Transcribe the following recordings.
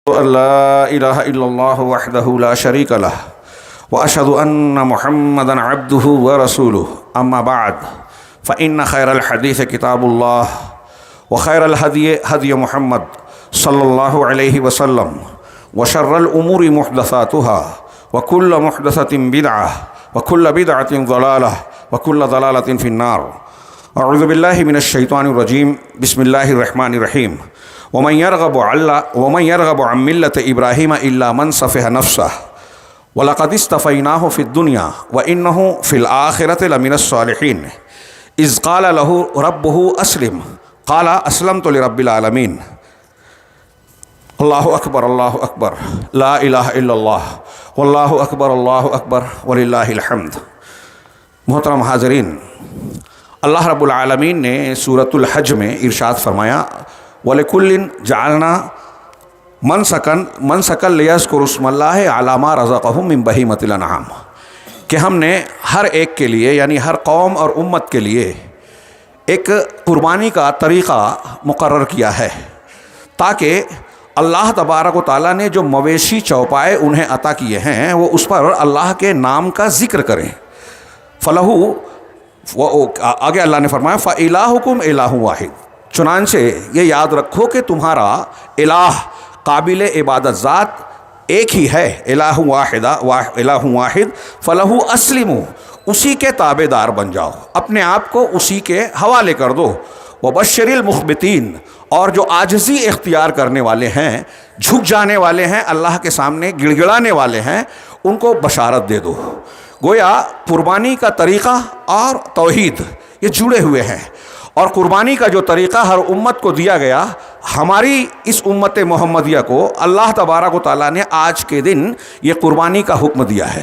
لا إله إلا الله وحده لا شريك له وأشهد أن محمدا عبده ورسوله أما بعد فإن خير الحديث كتاب الله وخير الهدي هدي محمد صلى الله عليه وسلم وشر الأمور محدثاتها وكل محدثة بدعة وكل بدعة ضلالة وكل ضلالة في النار. أعوذ بالله من الشيطان الرجيم. بسم الله الرحمن الرحيم. ومن يرغب عن ملة إبراهيم إلا من سفه نفسه ولقد اصطفيناه في الدنيا وإنه في الآخرة لمن الصالحين إذ قال له ربه أسلم قال أسلمت لرب العالمين. اللہ اکبر لا الہ الا اللہ واللہ اکبر وللہ الحمد. محترم حاضرین، اللہ رب العالمین نے سورۃ الحج میں ارشاد فرمایا وَلِكُلٍّ جَعَلْنَا مَنْسَكًا لِيَذْكُرُوا اسْمَ اللَّهِ عَلَىٰ مَا رَزَقَهُم مِّن بَهِيمَةِ الْأَنْعَامِ، کہ ہم نے ہر ایک کے لیے یعنی ہر قوم اور امت کے لیے ایک قربانی کا طریقہ مقرر کیا ہے تاکہ اللہ تبارک و تعالیٰ نے جو مویشی چوپائے انہیں عطا کیے ہیں وہ اس پر اللہ کے نام کا ذکر کریں. آگے اللہ نے فرمایا فَإِلَٰهُكُمْ إِلَٰهٌ وَاحِدٌ، چنانچہ یہ یاد رکھو کہ تمہارا الہ قابل عبادت ذات ایک ہی ہے، الہ واحد فَلَهُ أَسْلِمُوا، اسی کے تابع دار بن جاؤ، اپنے آپ کو اسی کے حوالے کر دو. وَبَشِّرِ الْمُخْبِتِينَ، اور جو عاجزی اختیار کرنے والے ہیں، جھک جانے والے ہیں، اللہ کے سامنے گڑ گڑانے والے ہیں، ان کو بشارت دے دو. گویا قربانی کا طریقہ اور توحید یہ جڑے ہوئے ہیں، اور قربانی کا جو طریقہ ہر امت کو دیا گیا، ہماری اس امت محمدیہ کو اللہ تبارک و تعالیٰ نے آج کے دن یہ قربانی کا حکم دیا ہے.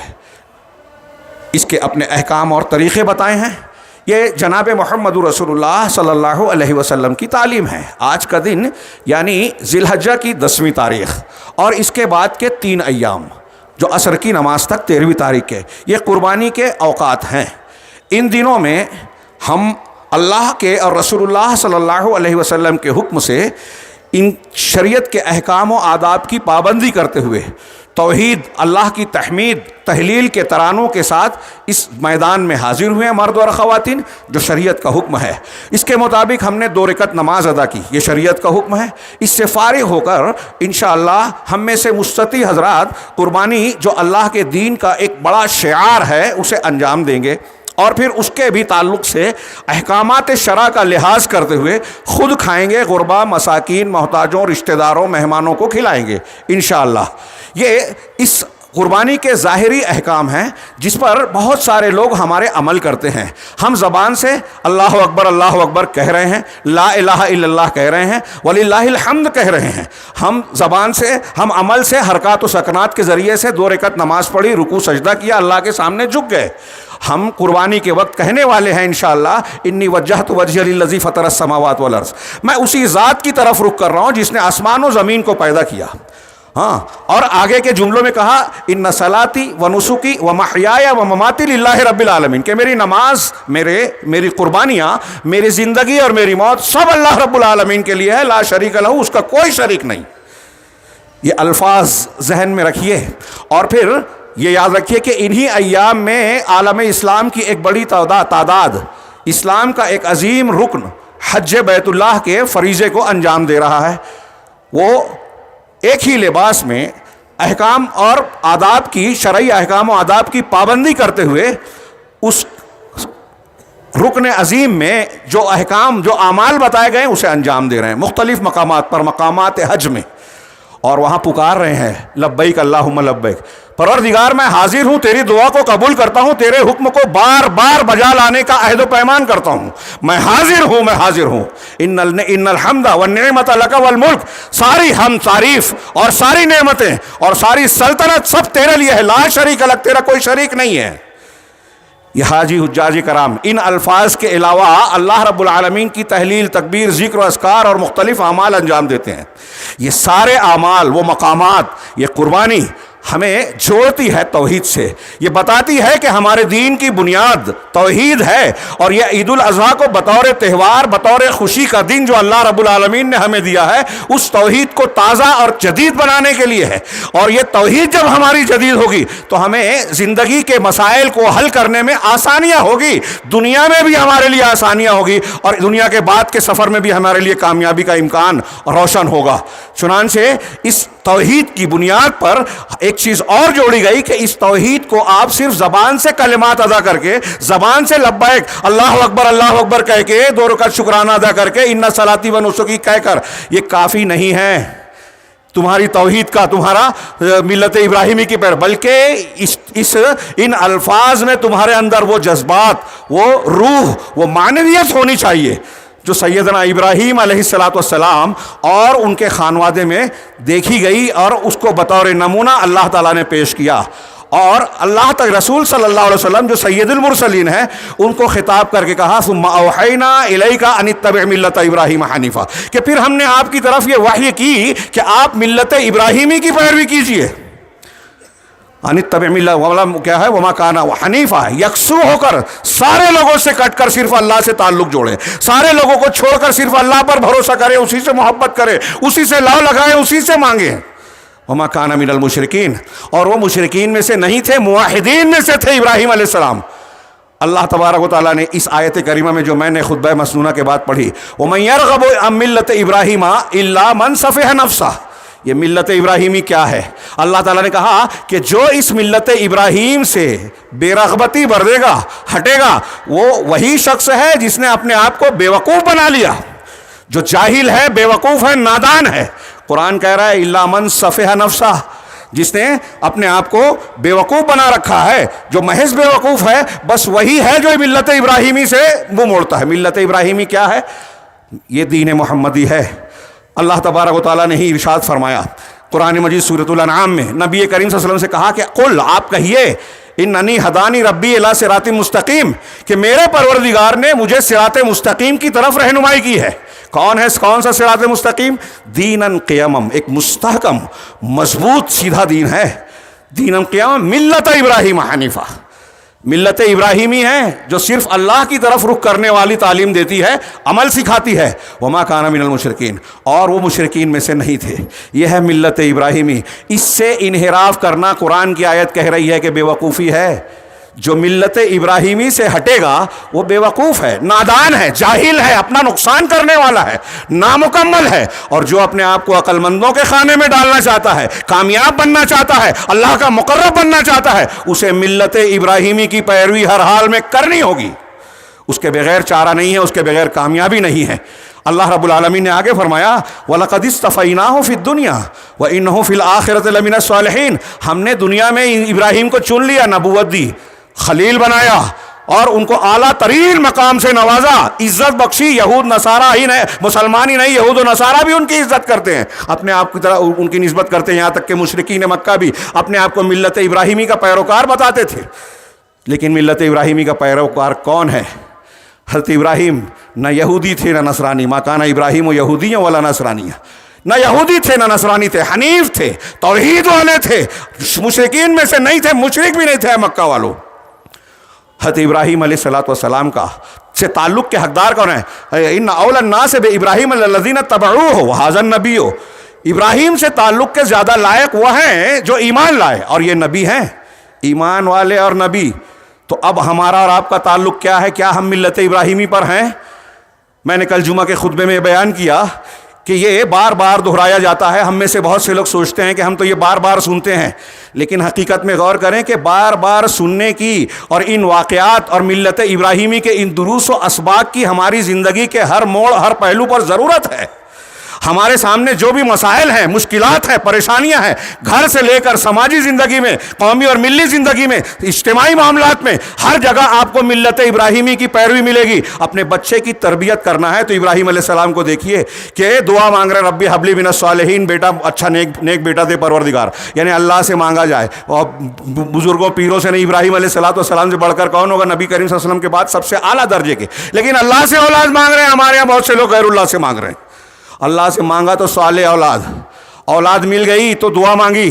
اس کے اپنے احکام اور طریقے بتائے ہیں. یہ جناب محمد رسول اللہ صلی اللہ علیہ وسلم کی تعلیم ہے. آج کا دن یعنی ذی الحجہ کی 10ویں تاریخ اور اس کے بعد کے 3 ایام جو عصر کی نماز تک 13ویں تاریخ کے، یہ قربانی کے اوقات ہیں. ان دنوں میں ہم اللہ کے اور رسول اللہ صلی اللہ علیہ وسلم کے حکم سے ان شریعت کے احکام و آداب کی پابندی کرتے ہوئے توحید، اللہ کی تحمید، تہلیل کے ترانوں کے ساتھ اس میدان میں حاضر ہوئے ہیں مرد اور خواتین. جو شریعت کا حکم ہے اس کے مطابق ہم نے 2 رکعت نماز ادا کی، یہ شریعت کا حکم ہے. اس سے فارغ ہو کر انشاءاللہ ہم میں سے مستطیع حضرات قربانی جو اللہ کے دین کا ایک بڑا شعار ہے اسے انجام دیں گے، اور پھر اس کے بھی تعلق سے احکامات شرع کا لحاظ کرتے ہوئے خود کھائیں گے، غربا، مساکین، محتاجوں، رشتہ داروں، مہمانوں کو کھلائیں گے انشاءاللہ. یہ اس قربانی کے ظاہری احکام ہیں جس پر بہت سارے لوگ ہمارے عمل کرتے ہیں. ہم زبان سے اللہ اکبر کہہ رہے ہیں، لا الہ الا اللہ کہہ رہے ہیں، وللہ الحمد کہہ رہے ہیں. ہم زبان سے، ہم عمل سے، حرکات و سکنات کے ذریعے سے 2 رکعت نماز پڑھی، رکوع سجدہ کیا، اللہ کے سامنے جھک گئے. ہم قربانی کے وقت کہنے والے ہیں انشاءاللہ انی وجہت وجہی للذی فطر السماوات والارض، میں اسی ذات کی طرف رخ کر رہا ہوں جس نے آسمان و زمین کو پیدا کیا. ہاں، اور آگے کے جملوں میں کہا ان صلاتی و نسکی و محیایا و مماتی للہ رب العالمین، کہ میری نماز، میری قربانیاں، میری زندگی اور میری موت سب اللہ رب العالمین کے لیے ہے، لا شریک لہ، اس کا کوئی شریک نہیں. یہ الفاظ ذہن میں رکھیے، اور پھر یہ یاد رکھیے کہ انہی ایام میں عالم اسلام کی ایک بڑی تعداد اسلام کا ایک عظیم رکن حج بیت اللہ کے فریضے کو انجام دے رہا ہے. وہ ایک ہی لباس میں احکام اور آداب کی، شرعی احکام و آداب کی پابندی کرتے ہوئے اس رکن عظیم میں جو احکام، جو اعمال بتائے گئے اسے انجام دے رہے ہیں مختلف مقامات پر، مقامات حج میں، اور وہاں پکار رہے ہیں لبیک اللہم لبیک، پروردگار میں حاضر ہوں، تیری دعا کو قبول کرتا ہوں، تیرے حکم کو بار بار بجا لانے کا عہد و پیمان کرتا ہوں، میں حاضر ہوں. ان الحمد والنعمت لک والملک، ساری ہم تعریف اور ساری نعمتیں اور ساری سلطنت سب تیرے لیے ہے، لا شریک لک، تیرا کوئی شریک نہیں ہے. یہ حاجی حجاج کرام ان الفاظ کے علاوہ اللہ رب العالمین کی تحلیل، تکبیر، ذکر و اذکار اور مختلف اعمال انجام دیتے ہیں. یہ سارے اعمال، وہ مقامات، یہ قربانی ہمیں جوڑتی ہے توحید سے، یہ بتاتی ہے کہ ہمارے دین کی بنیاد توحید ہے، اور یہ عید الاضحیٰ کو بطور تہوار، بطور خوشی کا دن جو اللہ رب العالمین نے ہمیں دیا ہے، اس توحید کو تازہ اور جدید بنانے کے لیے ہے۔ اور یہ توحید جب ہماری جدید ہوگی تو ہمیں زندگی کے مسائل کو حل کرنے میں آسانیاں ہوگی، دنیا میں بھی ہمارے لیے آسانیاں ہوگی، اور دنیا کے بعد کے سفر میں بھی ہمارے لیے کامیابی کا امکان روشن ہوگا۔ چنانچہ اس توحید کی بنیاد پر ایک چیز اور جوڑی گئی کہ اس توحید کو آپ صرف زبان سے کلمات ادا کر کے، زبان سے لبیک اللہ اکبر کہہ کے، 2 رکعت شکرانہ ادا کر کے، ان صلاتی و نسکی کہہ کر، یہ کافی نہیں ہے تمہاری توحید کا، تمہارا ملت ابراہیمی کی پیر، بلکہ ان الفاظ میں تمہارے اندر وہ جذبات، وہ روح، وہ معنویت ہونی چاہیے جو سیدنا ابراہیم علیہ السلام اور ان کے خانوادے میں دیکھی گئی، اور اس کو بطور نمونہ اللہ تعالیٰ نے پیش کیا۔ اور اللہ تک رسول صلی اللہ علیہ وسلم جو سید المرسلین ہیں، ان کو خطاب کر کے کہا ثم اوحینا الیک ان اتبع ملت ابراہیم حنیفا، کہ پھر ہم نے آپ کی طرف یہ وحی کی کہ آپ ملت ابراہیمی کی پیروی کیجئے۔ ان اتبع ملت کیا ہے؟ وما کان حنیفا، یکسو ہو کر، سارے لوگوں سے کٹ کر صرف اللہ سے تعلق جوڑیں، سارے لوگوں کو چھوڑ کر صرف اللہ پر بھروسہ کریں، اسی سے محبت کریں، اسی سے لاؤ لگائیں، اسی سے مانگیں۔ وما کان من المشرکین، اور وہ مشرکین میں سے نہیں تھے، موحدین میں سے تھے ابراہیم علیہ السلام۔ اللہ تبارک و تعالیٰ نے اس آیت کریمہ میں جو میں نے خطبہ مسنونہ کے بعد پڑھی، وَمَن يَرْغَبُ عَن مِّلَّةِ إِبْرَاهِيمَ إِلَّا مَن سَفِهَ نَفْسَهُ، یہ ملت ابراہیمی کیا ہے؟ اللہ تعالیٰ نے کہا کہ جو اس ملت ابراہیم سے بے رغبتی بردے گا، ہٹے گا، وہ وہی شخص ہے جس نے اپنے آپ کو بے وقوف بنا لیا، جو جاہل ہے، بے وقوف ہے، نادان ہے۔ قرآن کہہ رہا ہے الا من سفہ نفسہ، جس نے اپنے آپ کو بے وقوف بنا رکھا ہے، جو محض بے وقوف ہے، بس وہی ہے جو ملت ابراہیمی سے منہ موڑتا ہے۔ ملت ابراہیمی کیا ہے؟ یہ دین محمدی ہے۔ اللہ تبارک و تعالیٰ نے ہی ارشاد فرمایا قرآن مجید سورۃ الانعام میں، نبی کریم صلی اللہ علیہ وسلم سے کہا کہ قل، آپ کہیے، اننی ہدانی ربی الی صراط مستقیم، کہ میرے پروردگار نے مجھے صراط مستقیم کی طرف رہنمائی کی ہے۔ کون سا صراط مستقیم؟ دینن قیمم، ایک مستحکم مضبوط سیدھا دین ہے۔ دینن قیمم ملت ابراہیم حنیفہ، ملت ابراہیمی ہے جو صرف اللہ کی طرف رخ کرنے والی تعلیم دیتی ہے، عمل سکھاتی ہے۔ وما کان من المشرکین، اور وہ مشرکین میں سے نہیں تھے۔ یہ ہے ملت ابراہیمی۔ اس سے انحراف کرنا، قرآن کی آیت کہہ رہی ہے کہ بے وقوفی ہے۔ جو ملت ابراہیمی سے ہٹے گا وہ بے وقوف ہے، نادان ہے، جاہل ہے، اپنا نقصان کرنے والا ہے، نامکمل ہے۔ اور جو اپنے آپ کو عقل مندوں کے خانے میں ڈالنا چاہتا ہے، کامیاب بننا چاہتا ہے، اللہ کا مقرب بننا چاہتا ہے، اسے ملت ابراہیمی کی پیروی ہر حال میں کرنی ہوگی۔ اس کے بغیر چارہ نہیں ہے، اس کے بغیر کامیابی نہیں ہے۔ اللہ رب العالمین نے آگے فرمایا وَلَقَدِ اسْتَفَيْنَاهُ فِي الدُّنْيَا وَإِنَّهُ فِي الْآخِرَةِ لَمِنَ الصَّالِحِينَ، ہم نے دنیا میں ابراہیم کو چن لیا، نبوت دی، خلیل بنایا، اور ان کو اعلیٰ ترین مقام سے نوازا، عزت بخشی۔ یہود نصارہ ہی نہیں، مسلمان ہی نہیں، یہود و نصارہ بھی ان کی عزت کرتے ہیں، اپنے آپ کی طرح ان کی نسبت کرتے ہیں، یہاں تک کہ مشرکین مکہ بھی اپنے آپ کو ملت ابراہیمی کا پیروکار بتاتے تھے۔ لیکن ملت ابراہیمی کا پیروکار کون ہے؟ حضرت ابراہیم نہ یہودی تھے نہ نصرانی، ما کان ابراہیم و یہودی ولا نصرانی، نہ یہودی تھے نہ نصرانی تھے، حنیف تھے، توحید والے تھے، مشرکین میں سے نہیں تھے، مشرک بھی نہیں تھے مکہ والوں۔ حضرت ابراہیم علیہ السلام کا سے تعلق کے حقدار کون ہیں؟ ان اول الناس بابراہیم الذین اتبعوہ وہذا النبی، ابراہیم سے تعلق کے زیادہ لائق وہ ہیں جو ایمان لائے، اور یہ نبی ہیں، ایمان والے اور نبی۔ تو اب ہمارا اور آپ کا تعلق کیا ہے؟ کیا ہم ملت ابراہیمی پر ہیں؟ میں نے کل جمعہ کے خطبے میں بیان کیا کہ یہ بار بار دہرایا جاتا ہے۔ ہم میں سے بہت سے لوگ سوچتے ہیں کہ ہم تو یہ بار بار سنتے ہیں، لیکن حقیقت میں غور کریں کہ بار بار سننے کی اور ان واقعات اور ملت ابراہیمی کے ان دروس و اسباق کی ہماری زندگی کے ہر موڑ، ہر پہلو پر ضرورت ہے۔ ہمارے سامنے جو بھی مسائل ہیں، مشکلات ہیں، پریشانیاں ہیں، گھر سے لے کر سماجی زندگی میں، قومی اور ملی زندگی میں، اجتماعی معاملات میں، ہر جگہ آپ کو ملت ابراہیمی کی پیروی ملے گی۔ اپنے بچے کی تربیت کرنا ہے تو ابراہیم علیہ السلام کو دیکھیے کہ دعا مانگ رہے ربی حبلی من الصالحین، بیٹا اچھا نیک بیٹا دے پروردگار، یعنی اللہ سے مانگا جائے۔ اور بزرگوں پیروں سے نہیں، ابراہیم علیہ السلام سے بڑھ کر کون ہوگا؟ نبی کریم صلی اللہ علیہ وسلم کے بعد سب سے اعلیٰ درجے کے۔ لیکن اللہ سے اولاد مانگ رہے ہیں، ہمارے یہاں بہت سے لوگ غیر اللہ سے مانگ رہے ہیں۔ اللہ سے مانگا تو صالح اولاد مل گئی تو دعا مانگی،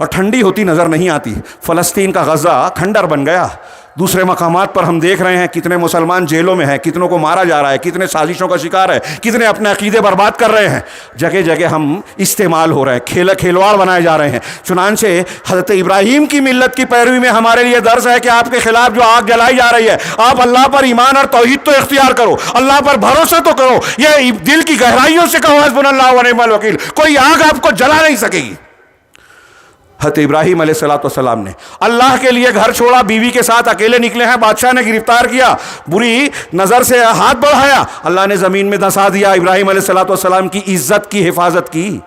اور ٹھنڈی ہوتی نظر نہیں آتی۔ فلسطین کا غزہ کھنڈر بن گیا، دوسرے مقامات پر ہم دیکھ رہے ہیں کتنے مسلمان جیلوں میں ہیں، کتنوں کو مارا جا رہا ہے، کتنے سازشوں کا شکار ہے، کتنے اپنے عقیدے برباد کر رہے ہیں، جگہ جگہ ہم استعمال ہو رہے ہیں، کھلواڑ بنائے جا رہے ہیں۔ چنانچہ حضرت ابراہیم کی ملت کی پیروی میں ہمارے لیے درس ہے کہ آپ کے خلاف جو آگ جلائی جا رہی ہے، آپ اللہ پر ایمان اور توحید تو اختیار کرو، اللہ پر بھروسہ تو کرو، یہ دل کی گہرائیوں سے کہو حسبنا اللہ و نعم الوکیل، کوئی آگ آپ کو جلا نہیں سکے گی۔ حضرت ابراہیم علیہ السلام نے اللہ کے لیے گھر چھوڑا، بیوی کے ساتھ اکیلے نکلے ہیں، بادشاہ نے گرفتار کیا، بری نظر سے ہاتھ بڑھایا، اللہ نے زمین میں دھسا دیا، ابراہیم علیہ السلام کی عزت کی حفاظت کی،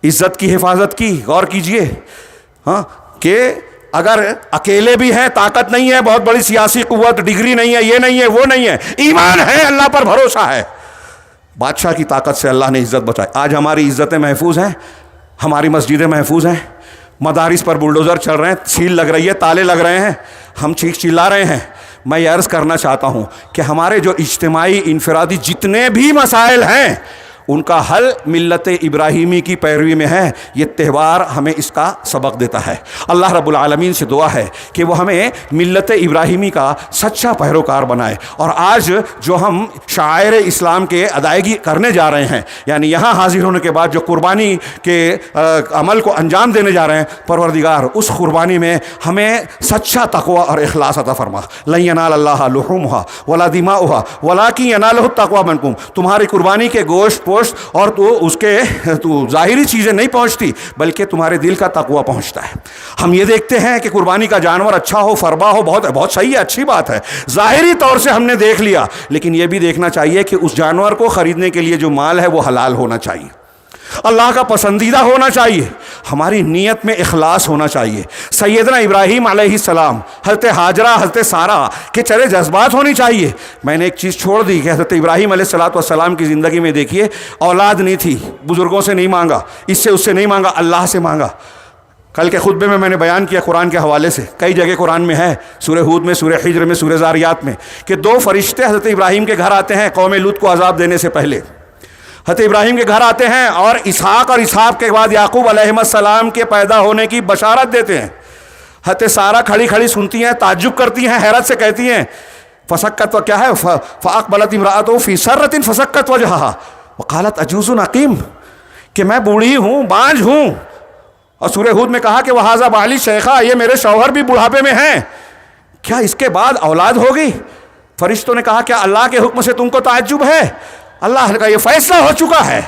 عزت کی حفاظت کی۔ غور کیجئے ہاں کہ اگر اکیلے بھی ہیں، طاقت نہیں ہے، بہت بڑی سیاسی قوت، ڈگری نہیں ہے، یہ نہیں ہے، وہ نہیں ہے، ایمان ہے، اللہ پر بھروسہ ہے، بادشاہ کی طاقت سے اللہ نے عزت بچائی۔ آج ہماری عزتیں محفوظ ہیں، ہماری مسجدیں محفوظ ہیں، مدارس پر بلڈوزر چل رہے ہیں، سیل لگ رہی ہے، تالے لگ رہے ہیں، ہم چیخ چلا رہے ہیں۔ میں یہ عرض کرنا چاہتا ہوں کہ ہمارے جو اجتماعی انفرادی جتنے بھی مسائل ہیں ان کا حل ملت ابراہیمی کی پیروی میں ہے۔ یہ تہوار ہمیں اس کا سبق دیتا ہے۔ اللہ رب العالمین سے دعا ہے کہ وہ ہمیں ملت ابراہیمی کا سچا پیروکار بنائے، اور آج جو ہم شعائر اسلام کے ادائیگی کرنے جا رہے ہیں، یعنی یہاں حاضر ہونے کے بعد جو قربانی کے عمل کو انجام دینے جا رہے ہیں، پروردگار اس قربانی میں ہمیں سچا تقوی اور اخلاص عطا فرما۔ لن ینال اللہ لحومها ولا دماؤها ولکن ینالہ التقوی منکم، تمہاری قربانی کے گوشت اور تو ظاہری چیزیں نہیں پہنچتی، بلکہ تمہارے دل کا تقوی پہنچتا ہے۔ ہم یہ دیکھتے ہیں کہ قربانی کا جانور اچھا ہو، فربا ہو، بہت صحیح ہے، اچھی بات ہے، ظاہری طور سے ہم نے دیکھ لیا، لیکن یہ بھی دیکھنا چاہیے کہ اس جانور کو خریدنے کے لیے جو مال ہے وہ حلال ہونا چاہیے، اللہ کا پسندیدہ ہونا چاہیے، ہماری نیت میں اخلاص ہونا چاہیے۔ سیدنا ابراہیم علیہ السلام، حضرت ہاجرہ، حضرت سارہ کے چرے جذبات ہونی چاہیے۔ میں نے ایک چیز چھوڑ دی کہ حضرت ابراہیم علیہ السلام کی زندگی میں دیکھیے اولاد نہیں تھی، بزرگوں سے نہیں مانگا، اس سے نہیں مانگا، اللہ سے مانگا۔ کل کے خطبے میں نے بیان کیا قرآن کے حوالے سے، کئی جگہ قرآن میں ہے، سورہ ہود میں، سورہ حجر میں، سورہ زاریات میں، کہ دو فرشتے حضرت ابراہیم کے گھر آتے ہیں قوم لوط کو عذاب دینے سے پہلے۔ حضرت ابراہیم کے گھر آتے ہیں اور اسحاق کے بعد یعقوب علیہ السلام کے پیدا ہونے کی بشارت دیتے ہیں۔ حضرت سارہ کھڑی کھڑی سنتی ہیں، تعجب کرتی ہیں، حیرت سے کہتی ہیں فسکت، کیا ہے، فاقبلت امرأتہ فی سرۃ فسکت وجہہا وقالت عجوز عقیم، کہ میں بوڑھی ہوں، بانجھ ہوں، اور سورہ ہود میں کہا کہ وہذا بالی شیخا، یہ میرے شوہر بھی بڑھاپے میں ہیں، کیا اس کے بعد اولاد ہوگی؟ فرشتوں نے کہا کیا اللہ کے حکم سے تم کو تعجب ہے؟ اللہ کا یہ فیصلہ ہو چکا ہے۔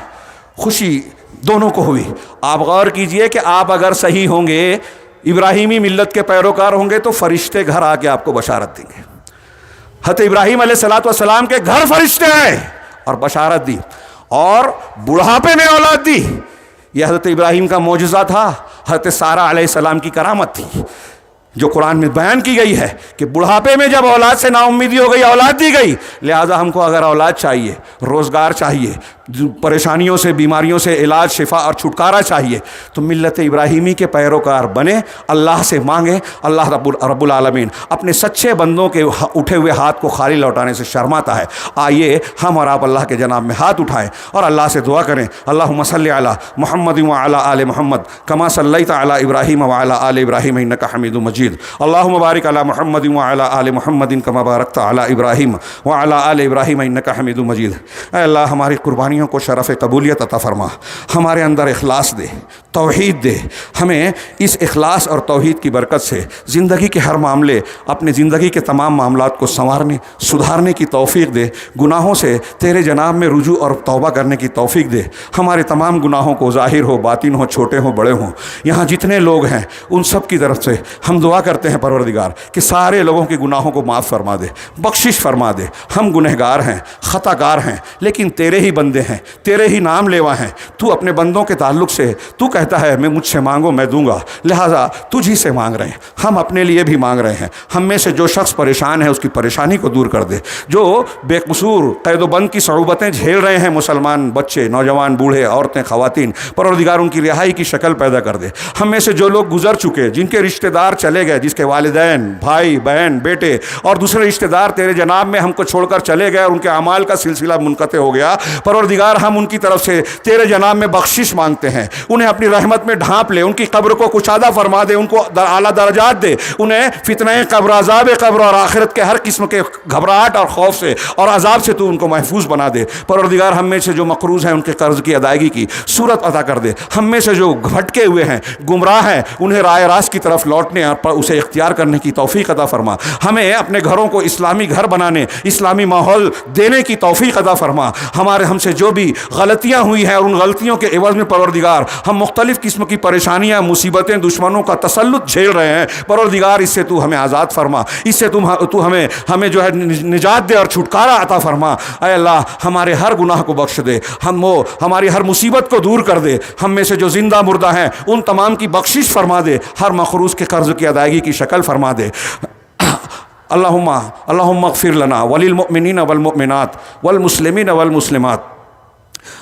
خوشی دونوں کو ہوئی۔ آپ غور کیجئے کہ آپ اگر صحیح ہوں گے، ابراہیمی ملت کے پیروکار ہوں گے، تو فرشتے گھر آ کے آپ کو بشارت دیں گے۔ حضرت ابراہیم علیہ السلام کے گھر فرشتے آئے اور بشارت دی، اور بڑھاپے میں اولاد دی۔ یہ حضرت ابراہیم کا معجزہ تھا، حضرت سارہ علیہ السلام کی کرامت تھی، جو قرآن میں بیان کی گئی ہے کہ بڑھاپے میں جب اولاد سے نا امیدی ہو گئی، اولاد دی گئی، لہٰذا ہم کو اگر اولاد چاہیے، روزگار چاہیے، پریشانیوں سے، بیماریوں سے علاج، شفا اور چھٹکارا چاہیے، تو ملت ابراہیمی کے پیروکار بنے، اللہ سے مانگیں۔ اللہ رب العالمین اپنے سچے بندوں کے اٹھے ہوئے ہاتھ کو خالی لوٹانے سے شرماتا ہے۔ آئیے ہم اور آپ اللہ کے جناب میں ہاتھ اٹھائیں اور اللہ سے دعا کریں، اللہم صلی علی محمد وعلی آل محمد کما صلیت علی ابراہیم وعلی آل ابراہیم انک حمید مجید، اللہم بارک علی محمد وعلی آل محمد کما بارکت علی ابراہیم وعلی آل ابراہیم انک حمید مجید۔ اے اللہ ہماری قربانی کو شرف قبولیت عطا فرما، ہمارے اندر اخلاص دے، توحید دے، ہمیں اس اخلاص اور توحید کی برکت سے زندگی کے ہر معاملے، اپنے زندگی کے تمام معاملات کو سنوارنے، سدھارنے کی توفیق دے، گناہوں سے تیرے جناب میں رجوع اور توبہ کرنے کی توفیق دے، ہمارے تمام گناہوں کو ظاہر ہو، باطن ہو، چھوٹے ہوں، بڑے ہوں، یہاں جتنے لوگ ہیں ان سب کی طرف سے ہم دعا کرتے ہیں پروردگار کہ سارے لوگوں کے گناہوں کو معاف فرما دے، بخشش فرما دے۔ ہم گنہگار ہیں، خطا کار ہیں، لیکن تیرے ہی بندے ہیں، تیرے ہی نام لیوا ہیں۔ تو اپنے بندوں کے تعلق سے تو کہتا ہے میں مجھ سے مانگو میں دوں گا، لہٰذا تجھ ہی سے مانگ رہے ہیں، ہم اپنے لیے بھی مانگ رہے ہیں۔ ہم میں سے جو شخص پریشان ہے اس کی پریشانی کو دور کر دے، جو بے قصور قید و بند کی صعوبتیں جھیل رہے ہیں، مسلمان بچے، نوجوان، بوڑھے، عورتیں، خواتین، پروردگار ان کی رہائی کی شکل پیدا کر دے۔ ہم میں سے جو لوگ گزر چکے، جن کے رشتہ دار چلے گئے، جس کے والدین، بھائی، بہن، بیٹے اور دوسرے رشتہ دار تیرے جناب میں ہم کو چھوڑ کر چلے گئے اور ان کے اعمال کا سلسلہ منقطع ہو گیا، پروردگار ہم ان کی طرف سے تیرے جناب میں بخشش مانگتے ہیں، انہیں اپنی رحمت میں ڈھانپ لے، ان کی قبر کو کشادہ فرما دے، ان کو اعلیٰ درجات دے، انہیں فتنہ قبر، عذاب قبر اور آخرت کے ہر قسم کے گھبراہٹ اور خوف سے اور عذاب سے تو ان کو محفوظ بنا دے۔ پروردگار ہم میں سے جو مقروض ہیں ان کے قرض کی ادائیگی کی صورت عطا کر دے، ہم میں سے جو بھٹکے ہوئے ہیں، گمراہ ہیں، انہیں رائے راست کی طرف لوٹنے اور اسے اختیار کرنے کی توفیق عطا فرما۔ ہمیں اپنے گھروں کو اسلامی گھر بنانے، اسلامی ماحول دینے کی توفیق عطا فرما۔ ہم سے جو بھی غلطیاں ہوئی ہیں اور ان غلطیوں کے عوض میں پروردگار ہم مختلف قسم کی پریشانیاں، مصیبتیں، دشمنوں کا تسلط جھیل رہے ہیں، پروردگار اس سے تو ہمیں آزاد فرما، اس سے تو ہمیں جو ہے نجات دے اور چھٹکارا عطا فرما۔ اے اللہ ہمارے ہر گناہ کو بخش دے، ہماری ہر مصیبت کو دور کر دے، ہم میں سے جو زندہ مردہ ہیں ان تمام کی بخشش فرما دے، ہر مقروض کے قرض کی ادائیگی کی شکل فرما دے۔ اللہم اغفر لنا وللمؤمنین والمؤمنات والمسلمین والمسلمات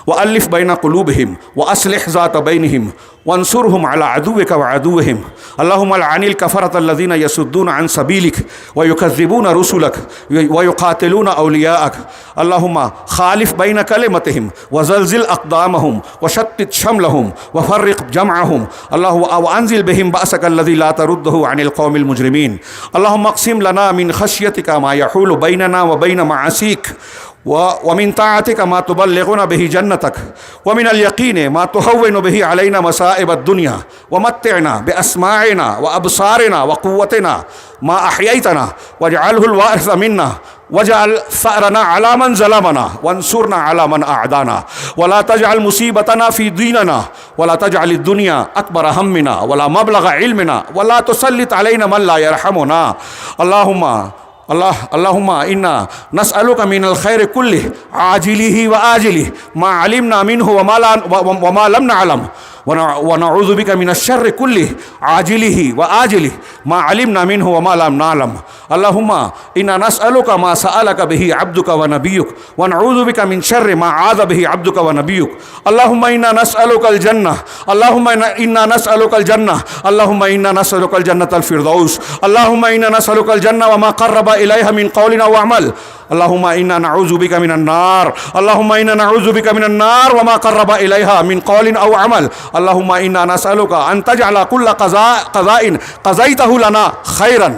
وألف بين قلوبهم وأصلح ذات بينهم وانصرهم على عدوك وعدوهم اللهم لعن الكفرة الذين يصدون عن سبيلك ويكذبون رسلك ويقاتلون أولياءك اللهم خالف بين كلمتهم وزلزل أقدامهم وشتت شملهم وفرق جمعهم وأنزل بهم بأسك الذي لا ترده عن القوم المجرمين اللهم اقسم لنا من خشيتك ما يحول بيننا وبين معاصيك ومن طاعتك ما تبلغنا به جنتك ومن اليقين ما تهون به علينا مصائب الدنيا ومتعنا بأسماعنا وأبصارنا وقوتنا ما أحييتنا واجعله الوارث منا واجعل ثأرنا على من ظلمنا وانصرنا على من أعدانا ولا تجعل مصيبتنا في ديننا ولا تجعل الدنيا أكبر همنا ولا مبلغ علمنا ولا تسلط علينا من لا يرحمنا اللهم إنا نسألك من الخير كله عاجله وآجله ما علمنا منه وما لم نعلم ونعوذ بك من الشر كله عاجله وآجله ما علمنا منه وما لم نعلم اللهم إنا نسألك ما سألك به عبدك ونبيك ونعوذ بك من شر ما عاذ به عبدك ونبيك اللهم إنا نسألك الجنة اللهم إنا نسألك الجنة اللهم إنا نسألك الجنة الفردوس اللهم إنا نسألك الجنة وما قرب إليها من قول أو عمل اللهم إنا نعوذ بك من النار اللهم إنا نعوذ بك من النار وما قرب إليها من قول أو عمل اللهم إنا نسألك أن تجعل كل قضاء قضيته لنا خيرا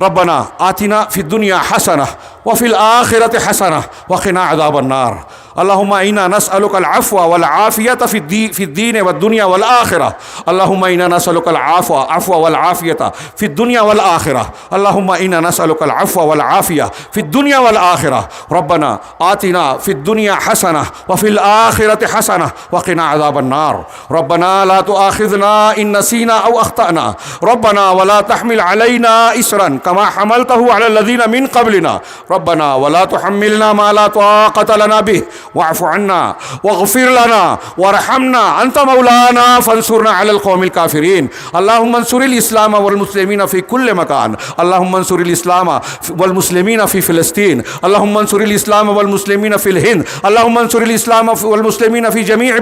ربنا آتنا في الدنيا حسنة وفي الآخرة حسنة وقنا عذاب النار اللهم إنا نسألك العفو والعافية في الدين والدنيا والآخرة اللهم إنا نسألك العفو والعافية في الدنيا والآخرة اللهم إنا نسألك العفو والعافية في الدنيا والآخرة ربنا آتنا في الدنيا حسنة وفي الآخرة حسنة وقنا عذاب النار ربنا لا تؤاخذنا إن نسينا أو أخطأنا ربنا ولا تحمل علينا إسرا كما حملته على الذين من قبلنا ربنا ولا تحملنا ما لا طاقة لنا به واعف عنا واغفر لنا وارحمنا أنت مولانا فانصرنا على القوم الكافرين اللهم انصر الإسلام والمسلمين في كل مكان اللهم انصر الإسلام والمسلمين في فلسطين اللهم انصر الإسلام والمسلمين في الهند اللهم انصر الإسلام والمسلمين في جميع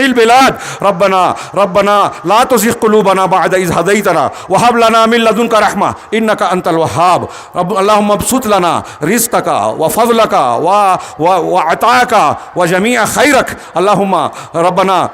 البلاد ربنا لا تزغ قلوبنا بعد إذ هديتنا وهب لنا من لدنك رحمة إنك أنت الوهاب اللهم ابسط لنا رزقك وفضلك وعطاك وجميع خيرك اللهم ربنا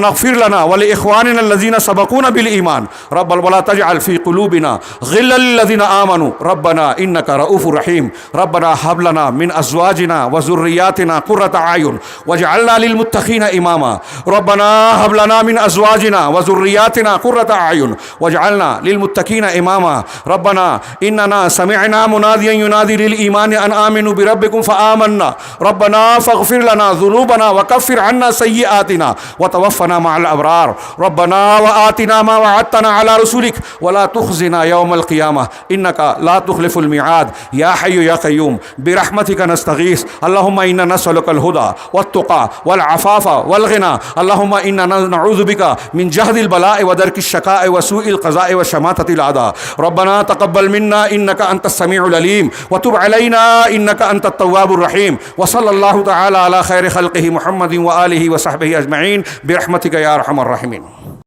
اغفر لنا ولإخواننا الذين سبقونا بالإيمان ولا تجعل في قلوبنا غلا للذين آمنوا ربنا إنك رؤوف رحيم ربنا هب لنا من أزواجنا وذرياتنا قرة أعين واجعلنا للمتقين إماما ربنا هب لنا من أزواجنا وذرياتنا قرة أعين واجعلنا للمتقين إماما ربنا إننا سمعنا مناديا ينادي للإيمان أن آمنوا بربكم فآمنا ربنا فاغفر لنا ذنوبنا وكفر عنا سيئاتنا وتوفنا مع الأبرار ربنا وآتنا ما وعدتنا على رسولك ولا تخزنا يوم القيامة إنك لا تخلف الميعاد يا حي يا قيوم برحمتك نستغيث اللهم إنا نسألك الهدى والتقى والعفاف والغنى اللهم إنا نعوذ بك من جهد البلاء ودرك الشقاء وسوء القضاء وشماتة الأعداء ربنا تقبل منا إنك أنت السميع العليم وتب علينا إنك أنت التواب الرحيم وصلى الله تعالى على خير خلقه محمد وآله وصحبه أجمعين برحمتك يا أرحم الراحمين.